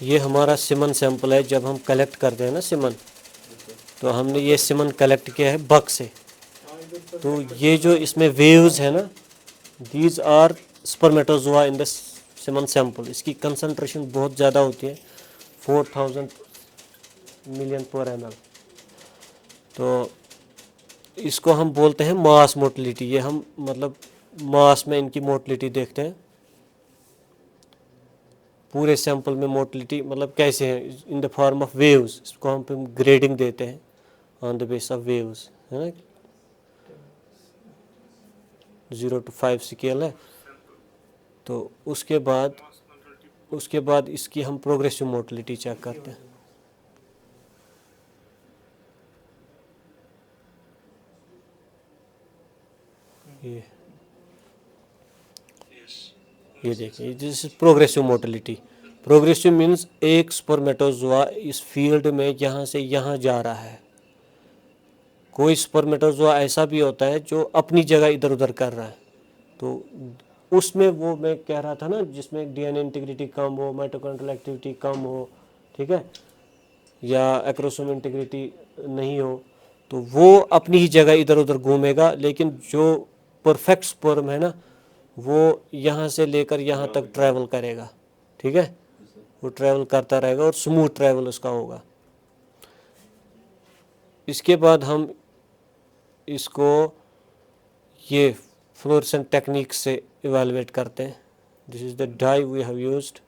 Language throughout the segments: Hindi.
ये हमारा सीमन सैंपल है। जब हम कलेक्ट करते हैं ना सीमन, तो हमने ये सीमन कलेक्ट किया है बग से। तो ये जो इसमें वेव्स है ना, these are spermatozoa in the semen sample. इसकी कंसंट्रेशन बहुत ज़्यादा होती है, 4000 मिलियन पर ml। तो इसको हम बोलते हैं मास मोटिलिटी। ये हम मतलब मास में इनकी मोटिलिटी देखते हैं। पूरे सैंपल में मोटिलिटी मतलब कैसे है, in the form of waves. इसको हम ग्रेडिंग देते हैं on the base of waves, है ना। 0 to 5 स्केल है। तो उसके बाद इसकी हम प्रोग्रेसिव मोटिलिटी चेक करते हैं। ये देखिए, this is progressive motility. Progressive means एक स्पर्मेटोजोआ इस फील्ड में यहाँ से यहाँ जा रहा है। कोई स्पर्मेटोजोआ ऐसा भी होता है जो अपनी जगह इधर उधर कर रहा है। तो उसमें वो मैं कह रहा था ना, जिसमें डीएनए इंटीग्रिटी कम हो, माइटोकॉन्ड्रियल एक्टिविटी कम हो, ठीक है, या एक्रोसोम इंटीग्रिटी नहीं हो, तो वो अपनी ही जगह इधर उधर घूमेगा। लेकिन जो परफेक्ट स्पर्म है ना, वो यहाँ से लेकर यहाँ तक ट्रैवल करेगा, ठीक है। वो ट्रैवल करता रहेगा और स्मूथ ट्रैवल उसका होगा। इसके बाद हम इसको ये फ्लोरेसेंट टेक्निक से इवेलुएट करते हैं। This is the dye we have used.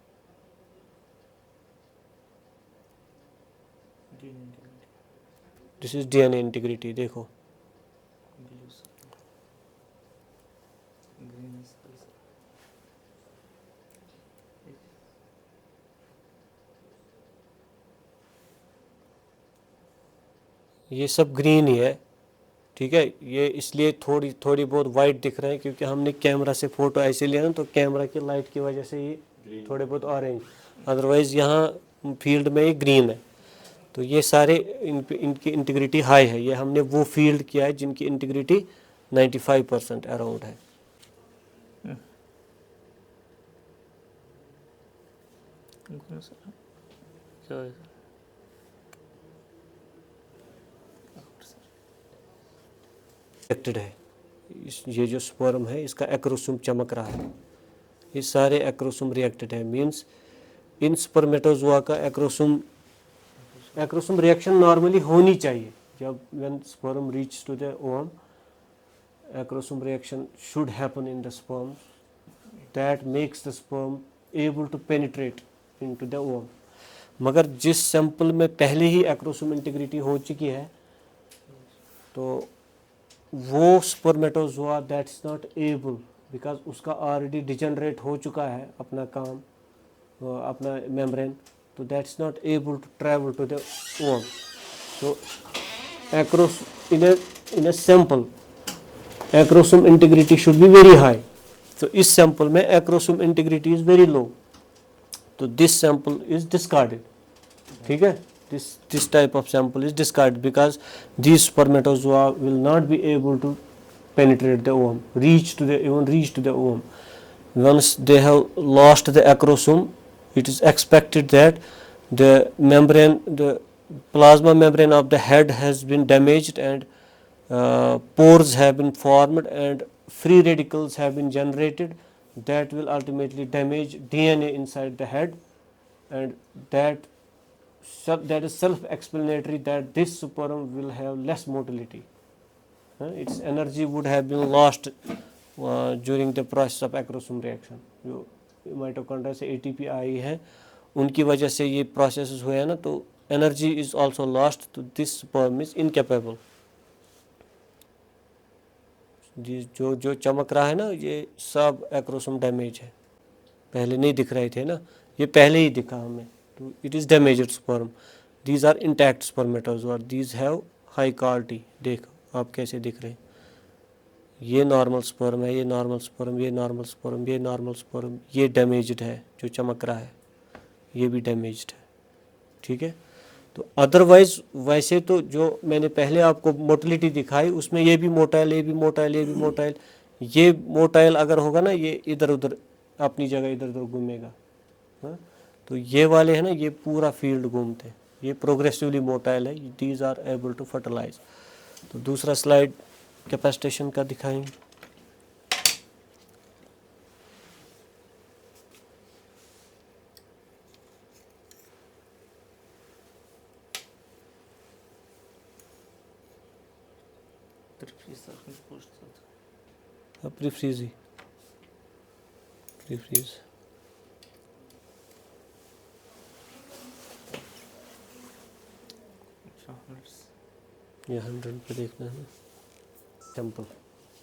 This is DNA integrity. देखो, ये सब ग्रीन ही है, ठीक है। ये इसलिए थोड़ी बहुत वाइट दिख रहे हैं क्योंकि हमने कैमरा से फ़ोटो ऐसे लिया ना, तो कैमरा की लाइट की वजह से ये थोड़े बहुत ऑरेंज, अदरवाइज़ यहाँ फील्ड में ये ग्रीन है। तो ये सारे इनकी इंटीग्रिटी हाई है। ये हमने वो फील्ड किया है जिनकी इंटीग्रिटी 95% अराउंड है। रिएक्टेड है। ये जो स्पर्म है इसका एक्रोसोम चमक रहा है। ये सारे एक्रोसोम रिएक्टेड है। मीन्स इन स्पर्मेटोजोआ का एक्रोसोम रिएक्शन नॉर्मली होनी चाहिए। जब when sperm reach to the ovum, acrosome reaction should happen in the sperm that makes the sperm able to penetrate into the ovum. मगर जिस सैंपल में पहले ही एक्रोसोम इंटीग्रिटी हो चुकी है, तो वो spermatozoa that's not able, because उसका ऑलरेडी डिजनरेट हो चुका है अपना काम, अपना मेम्ब्रेन, तो that's not able to travel to the ovum. तो across in a sample acrosome integrity should be very high. तो इस सैंपल में acrosome integrity is very low, तो दिस सैंपल इज डिस्कार्डेड, ठीक है। This type of sample is discarded because these spermatozoa will not be able to penetrate the ovum, reach to the ovum. Once they have lost the acrosome, it is expected that the plasma membrane of the head has been damaged, and pores have been formed and free radicals have been generated that will ultimately damage DNA inside the head, and that is self-explanatory that this sperm will have less motility. Its energy would have been lost during the process of acrosome reaction. जो माइटोकॉन्ड्रिया से ATP आई है, उनकी वजह से ये प्रोसेस हुए हैं ना, तो एनर्जी इज ऑल्सो लॉस्ट, तो दिस स्पर्म इज इनकेपेबल। जो चमक रहा है ना, ये सब एक्रोसोम डैमेज है। पहले नहीं दिख रहे थे ना, ये पहले ही दिखा हमें। तो it is damaged sperm. These are intact spermatozoa. These have high quality. देखो आप कैसे दिख रहे हैं। ये नॉर्मल स्पर्म है, ये नॉर्मल स्पर्म, ये नॉर्मल स्पर्म, ये नॉर्मल स्पर्म, ये डैमेज्ड है जो चमक रहा है, ये भी डैमेज्ड है, ठीक है। तो अदरवाइज वैसे तो जो मैंने पहले आपको मोटिलिटी दिखाई, उसमें ये भी मोटाइल, ये भी मोटाइल, ये भी मोटाइल, ये मोटाइल अगर होगा ना, ये इधर उधर अपनी जगह इधर उधर घूमेगा। हाँ, तो ये वाले हैं ना, ये पूरा फील्ड घूमते हैं, ये प्रोग्रेसिवली मोटाइल है, these are able to fertilise. तो दूसरा स्लाइड कैपेसिटेशन का दिखाएंगे। प्रीफ्रीज ही, प्रीफ्रीज ये 100 पे देखना है ना। सैंपल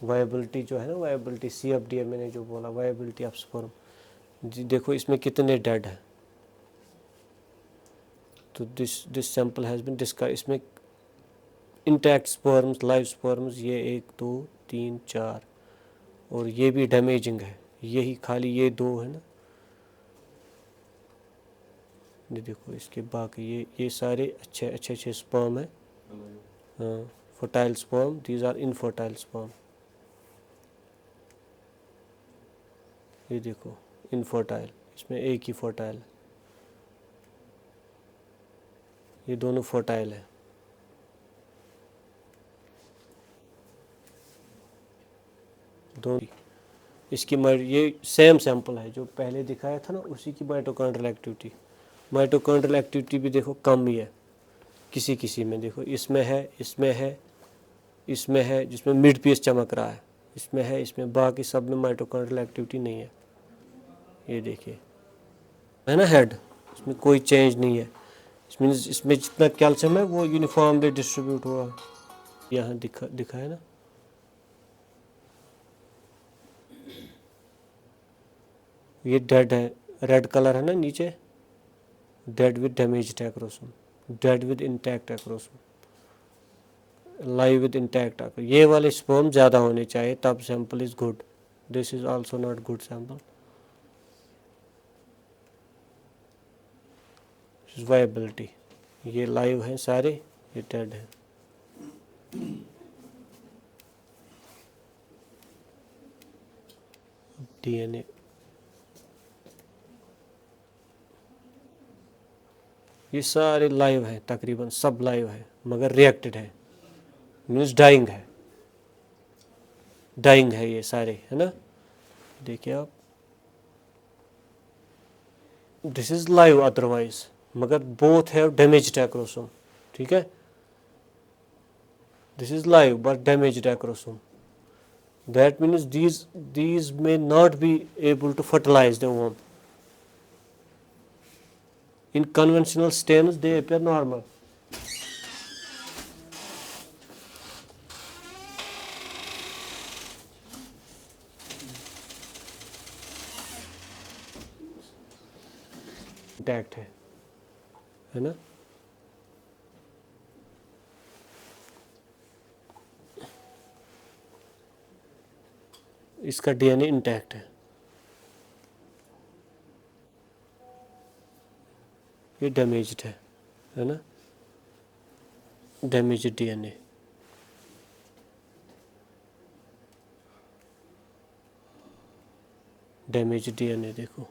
वायबिलिटी जो है ना, वायबिलिटी CFD मैंने जो बोला, वायबिलिटी ऑफ स्पर्म जी, देखो इसमें कितने डेड है। तो this sample has been discard. इसमें इंटैक्ट स्पर्म्स, लाइव स्पर्म्स, ये 1 2 3 4, और ये भी डैमेजिंग है, यही खाली ये 2 है ना। ये देखो इसके बाकी ये सारे अच्छे स्पर्म है। हाँ, fertile sperm, these are infertile sperm. ये देखो इनफर्टाइल, इसमें एक ही फर्टाइल है, ये दोनों फर्टाइल है। दोनों इसकी ये सेम सैंपल है जो पहले दिखाया था ना, उसी की माइटोकॉन्ड्रियल एक्टिविटी। माइटोकॉन्ड्रियल एक्टिविटी भी देखो कम ही है किसी किसी में। देखो इसमें है, इसमें है, इसमें है, जिसमें मिड पीस चमक रहा है, इसमें है, इसमें, बाकी सब में माइटोकॉन्ड्रियल एक्टिविटी नहीं है। ये देखिए है ना हेड, इसमें कोई चेंज नहीं है। इसमें जितना कैल्शियम है वो यूनिफॉर्मली डिस्ट्रीब्यूट हुआ, यहाँ दिखा है ना। ये डेड है, रेड कलर है ना नीचे, dead with damaged acrosome, dead with intact acrosome, live with intact. ये वाले स्पर्म ज़्यादा होने चाहिए, तब sample is good. This is also not good sample. Viability, ये लाइव हैं सारे, ये डेड है। DNA ये सारे लाइव है, तकरीबन सब लाइव है, मगर रिएक्टेड है, मीन्स डाइंग है, डाइंग है ये सारे, है ना। देखिए आप, दिस इज लाइव अदरवाइज, मगर बोथ हैव डैमेज्ड एक्रोसोम। ठीक है, this is live but damaged acrosome. That means these may not be able to fertilize the womb. In conventional stems they appear normal. Intact है ना। इसका DNA इंटैक्ट ये डैमेज्ड है ना, डैमेज्ड DNA। डैमेज्ड DNA देखो,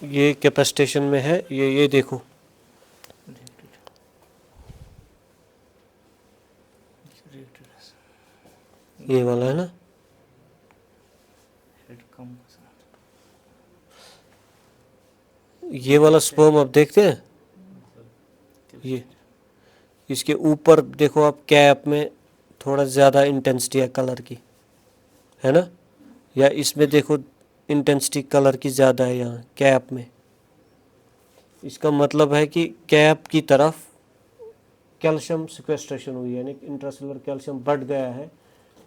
ये कैपेसिटेशन में है, ये देखो, ये वाला है ना। ये वाला स्पर्म आप देखते हैं, ये इसके ऊपर देखो आप, कैप में थोड़ा ज़्यादा इंटेंसिटी है कलर की, है ना, या इसमें देखो इंटेंसिटी कलर की ज़्यादा है यहाँ कैप में। इसका मतलब है कि कैप की तरफ कैल्शियम सिक्वेस्ट्रेशन हुई है, यानी इंट्रासेलुलर कैल्शियम बढ़ गया है।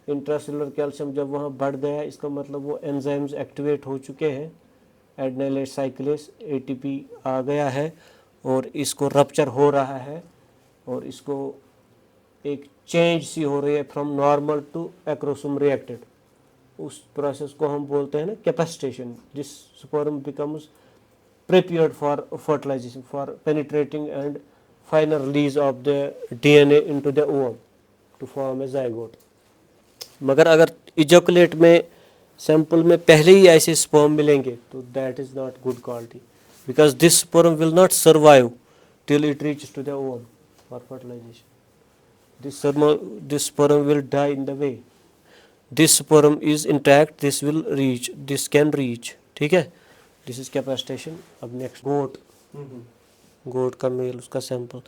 इंट्रासेलुलर कैल्शियम जब वहाँ बढ़ गया है, इसका मतलब वो एंजाइम्स एक्टिवेट हो चुके हैं, एडेनाइलेट साइक्लेस, ATP आ गया है, और इसको रप्चर हो रहा है, और इसको एक चेंज सी हो रही है from normal to acrosome reacted. उस प्रोसेस को हम बोलते हैं ना capacitation. This sperm becomes prepared for fertilization, for penetrating and final release of the DNA into the ovum to form a zygote. मगर अगर इजोकुलेट में सैंपल में पहले ही ऐसे स्पर्म मिलेंगे तो that is not good quality, because this sperm will not survive till it reaches to the ovum for fertilization. This sperm will die in the way. This sperm is intact, this will reach, this can reach. ठीक है, this is capacitation. अब next गोट का मेल, उसका सैंपल.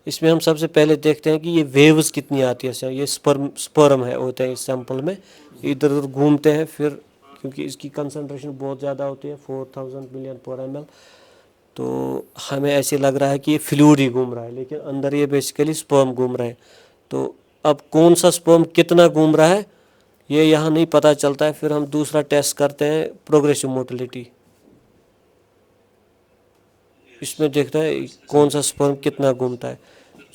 इसमें हम सबसे पहले देखते हैं कि ये वेव्स कितनी आती है. ये स्पर्म है होते हैं इस सैंपल में, इधर उधर घूमते हैं. फिर क्योंकि इसकी कंसंट्रेशन बहुत ज़्यादा होती है 4000 मिलियन पर ml, तो हमें ऐसे लग रहा है कि ये फ्लूइड ही घूम रहा है, लेकिन अंदर ये बेसिकली स्पर्म घूम रहे हैं. तो अब कौन सा स्पर्म कितना घूम रहा है ये यहाँ नहीं पता चलता है. फिर हम दूसरा टेस्ट करते हैं प्रोग्रेसिव मोटिलिटी. इसमें देखता है कौन सा स्पर्म कितना घूमता है.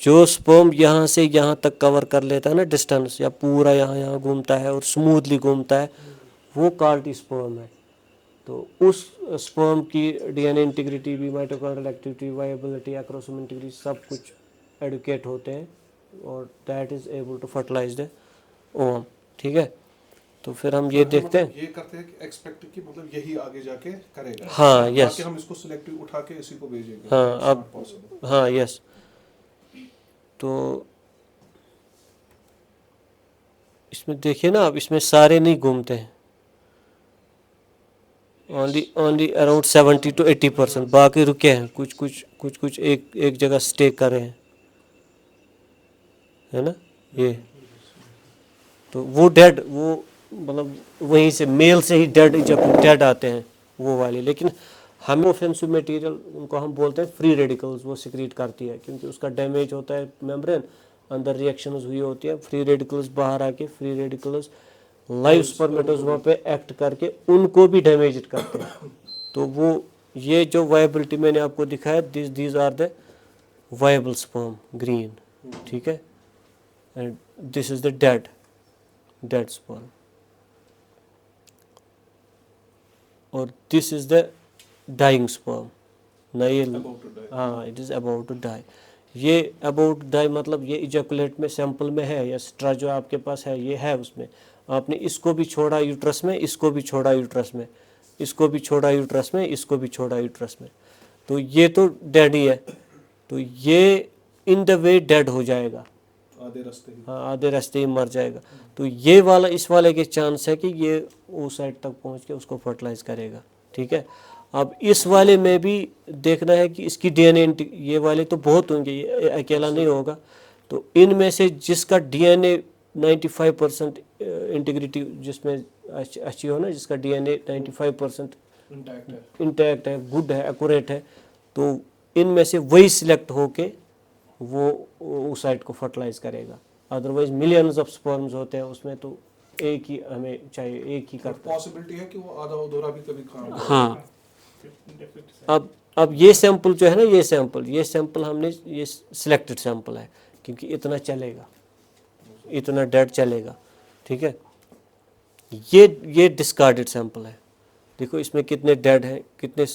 जो स्पर्म यहाँ से यहाँ तक कवर कर लेता है ना डिस्टेंस, या पूरा यहाँ घूमता है और स्मूथली घूमता है, वो क्वालिटी स्पर्म है. तो उस स्पर्म की डीएनए इंटीग्रिटी भी, mitochondrial activity, viability, acrosome integrity सब कुछ एडुकेट होते हैं और that is able to fertilise the ovum. ठीक है, तो फिर हम ये देखते हैं, ये करते हैं कि एक्सपेक्ट कि मतलब यही आगे जाके करेगा. हाँ यस, हम इसको सिलेक्टिव उठा के इसी को भेजेंगे. हाँ अब हाँ यस. तो इसमें देखिए ना, अब इसमें सारे नहीं घूमते हैं, ओनली अराउंड 70 to 80%. बाकी रुके हैं, कुछ एक जगह स्टे कर रहे हैं, है ना. ये तो वो डेड, वो मतलब वहीं से मेल से ही डेड आते हैं वो वाले. लेकिन हमें ऑफेंसिव मटेरियल, उनको हम बोलते हैं फ्री रेडिकल्स, वो सिक्रीट करती है क्योंकि उसका डैमेज होता है मेम्ब्रेन, अंदर रिएक्शंस हुई होती है. फ्री रेडिकल्स बाहर आके, फ्री रेडिकल्स लाइव स्पर्मेटोजोआ पे एक्ट करके उनको भी डैमेज करते हैं. तो वो ये जो वायबिलिटी मैंने आपको दिखाया, these are the viable sperm, green. ठीक है, and this is the dead sperm, और this is the dying sperm. नए, हाँ it is about to die. ये अबाउट डाई मतलब ये इजैकुलेट में सैंपल में है, या स्ट्रा जो आपके पास है ये है उसमें. आपने इसको भी छोड़ा यूट्रस में, इसको भी छोड़ा यूट्रस में, इसको भी छोड़ा यूट्रस में, इसको भी छोड़ा यूट्रस में, तो ये तो डेड ही है. तो ये इन द वे डेड हो जाएगा, आधे रास्ते ही. हाँ आधे रास्ते ही मर जाएगा. तो ये वाला, इस वाले के चांस है कि ये उस साइड तक पहुंच के उसको फर्टिलाइज करेगा. ठीक है, अब इस वाले में भी देखना है कि इसकी डीएनए, ये वाले तो बहुत होंगे, ये अकेला नहीं होगा. तो इनमें से जिसका डीएनए 95% इंटीग्रिटी जिसमें अच्छी हो ना, जिसका डीएनए 95% इंटैक्ट है, गुड है, एक्यूरेट है, तो इनमें से वही सिलेक्ट होके वो उस साइट को फर्टिलाइज करेगा. अदरवाइज मिलियंस ऑफ स्पर्म्स होते हैं उसमें, तो एक ही हमें चाहिए, एक ही करता है. पॉसिबिलिटी है कि वो आधा अधूरा भी कभी काम करे. हाँ, अब ये सैंपल जो है ना, ये सैंपल हमने, ये सिलेक्टेड सैंपल है क्योंकि इतना चलेगा, इतना डेड चलेगा. ठीक है, ये डिस्कार्डेड सैंपल है. देखो इसमें कितने डेड हैं, कितने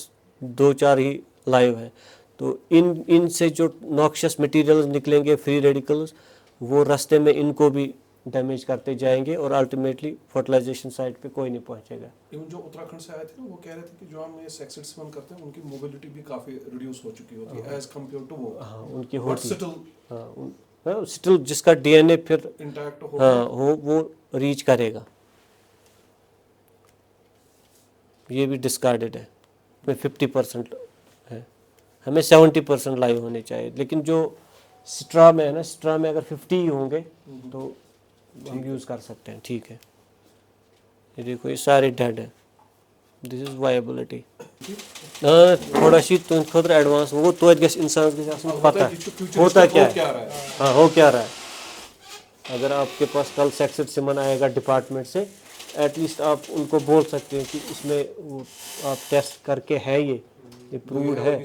2-4 ही लाइव हैं. तो इनसे जो नॉक्शियस मटेरियल्स निकलेंगे, फ्री रेडिकल्स, वो रास्ते में इनको भी डैमेज करते जाएंगे और अल्टीमेटली फर्टिलाइजेशन साइट पे कोई नहीं पहुंचेगा. इवन जो उत्तराखंड से आए थे ना, वो कह रहे थे कि जो हम ये सेक्सेड स्पर्म करते हैं उनकी मोबिलिटी भी काफी रिड्यूस हो चुकी होती है एज कंपेयर टू वो. हाँ उनकी होती है. हाँ स्टिल जिसका डीएनए फिर इंटैक्ट हो, हाँ वो रीच करेगा. ये भी डिस्कार्डेड है, में 50% है. हमें 70% लाइव होने चाहिए, लेकिन जो स्ट्रा में है ना, स्ट्रा में अगर 50 ही होंगे तो हम यूज़ कर सकते हैं. ठीक है, ये देखो ये सारे डेड है. This is viability. थोड़ा सी तो खुद एडवांस वो तो इंसान के पता होता क्या है, हाँ हो क्या रहा है. अगर आपके पास कल सेक्सेड सिमन आएगा डिपार्टमेंट से, एटलीस्ट आप उनको बोल सकते हैं कि इसमें वो आप टेस्ट करके है, ये प्रूव्ड है.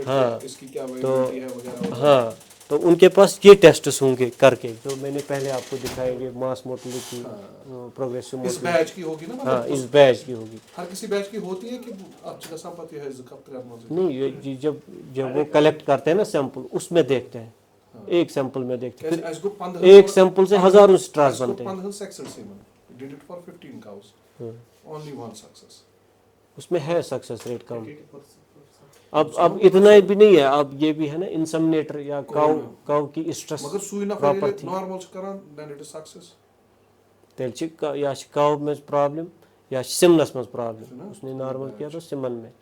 हाँ इसकी क्या तो है वगैरह. हाँ तो उनके पास ये टेस्ट्स होंगे करके जो मैंने पहले आपको दिखाएंगे, मास मोटिलिटी, प्रोग्रेसिव इस बैच की होगी ना, हाँ मतलब इस बैच की होगी। हर किसी बैच की होती है कि अब गसा पति है ज़ कप 3 मंथ नहीं ये जब जब वो कलेक्ट करते हैं ना सैंपल, उसमें देखते हैं, एक सैंपल में देखते हैं, कैसे इसको फिर एक सैंपल से हजारों स्ट्रास बनते हैं। 15 sexed semen did it for 15 cows, only one success, उसमें है सक्सेस रेट कम। अब इतना भी नहीं है, अब ये भी है ना इंसेमिनेटर या काउ की स्ट्रेस मगर सुई ना प्रॉपर थी, नॉर्मल करन देन इट इज सक्सेस। तेल या काउ में प्रॉब्लम या सिमनस में प्रॉब्लम, उसने नॉर्मल किया तो सिमन में,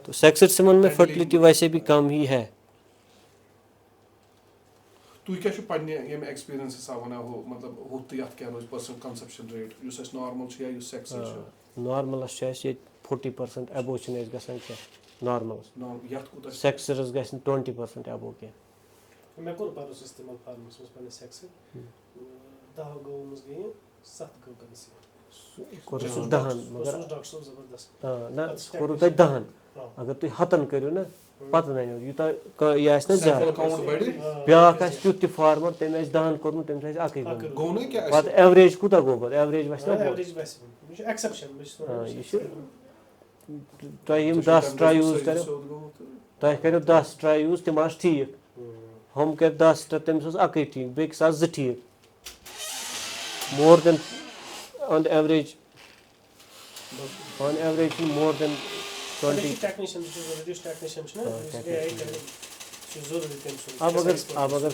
तो सेक्सेड सिमन में फर्टिलिटी वैसे भी कम ही है। तु क्या छु पन्ने यम एक्सपीरियंस हिसाब वना हो, मतलब होत यत क्या रोज पर्सन कंसेप्शन रेट युस अस नॉर्मल छ या युस सेक्सेड छ? नॉर्मल छ 40% अबो छ नेस गसन क्या नॉर्मल यत कोता सेक्सेडस गसन 20% अबो क्या। मैं कोर पारोस इस्तेमाल फार्मस में पने सेक्सेड 10 गौ मस गई 7 गौ कंसी कोर सु दहन मगर डॉक्टर साहब जबरदस्त ना कोर त दहन अगर तु हतन करियो ना पत नहीं युता ये आस ना ज्यादा काउंट बड़ी ब्याक आस त्युत फार्मर तेम आस दहन करनु तेम आस अकै गो गो ने क्या पत एवरेज कुता गो पत एवरेज वस ना एवरेज बस ये एक्सेप्शन ये तो यम 10 ट्राई यूज करो तो करो 10 ट्राई यूज तम आस ठीक, हम कर 10 तम सस अकै ठीक बेक सा ज ठीक, more than on average more than 20। Technician जो रेडियो टेक्नीशियन छ ना एआई करे जरूरी टेंशन। अब अगर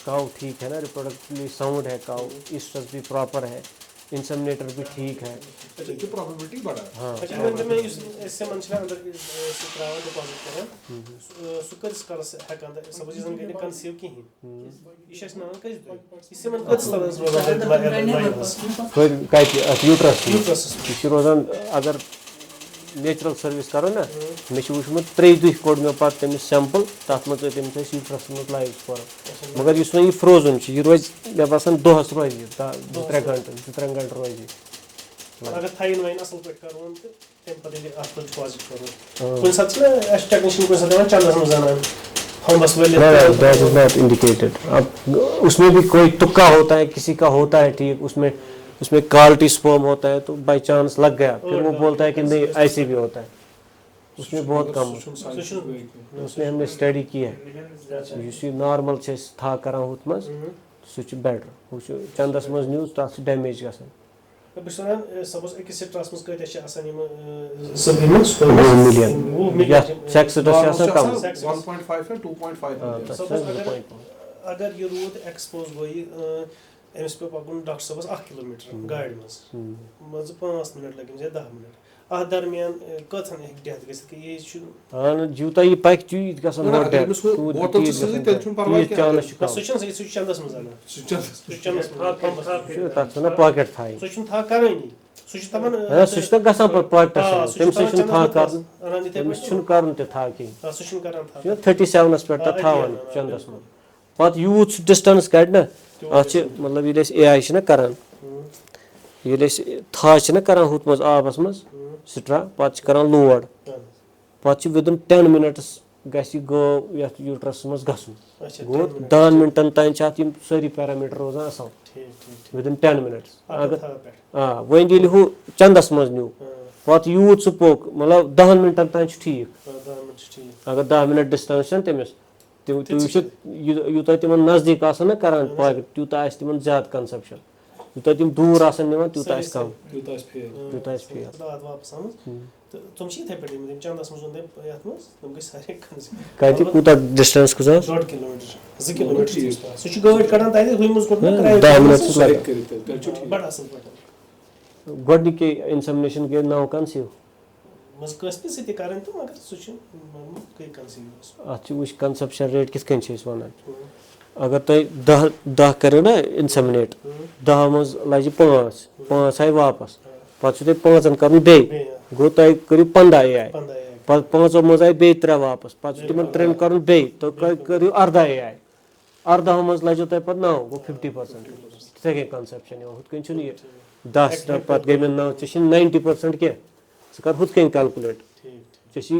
काउ ठीक है ना, रिप्रोडक्टिवली साउंड है काउ, स्ट्रेस भी प्रॉपर है, इंसेमिनेटर भी ठीक है, तो प्रोबेबिलिटी बढ़ा है। हाँ अच्छा मैं इससे मन छ अंदर सुत्रावा डिपॉजिट करन सुकर स्कॉलस हेकन सपोज जन गने कंसीव की ये छस ना कस इससे मन कस तरह रोजान कोई काय यूट्रस यूट्रस ये रोजान अगर नेचुरल सर्विस करो ना मे वुचमुत 3 दुह कोड मे पत तमिस सैंपल तथ मत तमिस यूट्रस मत लाइव फॉर, मगर युस ये फ्रोजन यह रोज मे बसान दोहस रोज 2-3 घंटे रोज अगर थाइन वाइन असल पे करवन तो तम पते आफल डिपॉजिट करन कोन साथ ना एस टेक्नीशियन कोन साथ चंदस में जाना हम बस वेले दैट इज नॉट इंडिकेटेड। अब उसमें भी कोई तुक्का होता है, किसी का होता है ठीक, उसमें क्वालिटी स्पर्म होता है तो बाय चांस लग गया, फिर वो बोलता है कि नहीं ऐसे भी होता है, उसमें बहुत कम, उसमें हमने स्टडी की है। युस नॉर्मल था करान हुत मज सह बेटर, वो चंदस मज न्यूज तथ डैमेज गसान। बस वन सपोज एक सिट्रस मस कते छ आसान यम सब मिलियन या सेक्सेडस आसान कम 1.5 है 2.5 सपोज अगर ये रूट एक्सपोज गई एमस पे पकन डॉक्टर साहब 1 किलोमीटर गाड़ी मज 5 मिनट लगे या 10 मिनट आ दरमियान कथन एक डेथ गस कि ये छु हां जूता ये पैक चीज गसन हो डेथ बोतल से तेल छुन परवाह क्या चांस सुचन से चंदस मज आना चंदस तथ ना पॉकेट थाई सुचन था करनी सुच तमन सुच गसन पर पॉकेट तम सुचन था कर तम सुन करन ते था कि सुचन करन था 37 पे थावन चंदस में पत यूथ डिस्टेंस कड ना अच्छे मतलब ये एआई छ ना करन ये था छ ना करन हुत मज आबस मज स्ट्रा पत करन लोड पत विदिन 10 मिनट्स गसी गो यथ यूट्रस मज गसन गो 10 मिनटन तान छात यम सारी पैरामीटर रोजान असल विदिन 10 मिनट्स अगर हां वन दिल हु चंदस मज न्यू पत यूथ सपोक मतलब 10 मिनटन तान छ ठीक अगर 10 मिनट डिस्टेंस छ तमिस यूत तिम नजदीक ना करान पॉकेट तूत तिम ज्यादा कंसेप्शन, यूत तिम दूर निवान तूत कम तूत फेल वापस तो तुम छी थे पेटी में चंदस मज उन यात मज तुम के सारे कति कुता डिस्टेंस कुछ 1.5 किलोमीटर 2 किलोमीटर सुच गाड़ी कड़न ताई हुई मुझ को 10 मिनट लगे बड़ा असल पटन गोडनी के इंसेमिनेशन के नाउ कंसीव मज कस्पे से करन तो मगर सुच कई कंसीव अच्छ वुच कंसेप्शन रेट किस कन छे वनान अगर तो 10 करो ना इंसेमिनेट 10 मज लज 5 आई वापस पत छु 5 करन बे गो तय करू 15 आई पत 5 मज आई बे 3 वापस पत छु तिमन 3 करन बे तो करू अर्धा आई अर्धा मज लजो तय पत 9 गो 50% सेकंड कंसेप्शन हुत कन छु 10 पत गई में 9 छु 90% के कर हुत कन कैलकुलेट चशी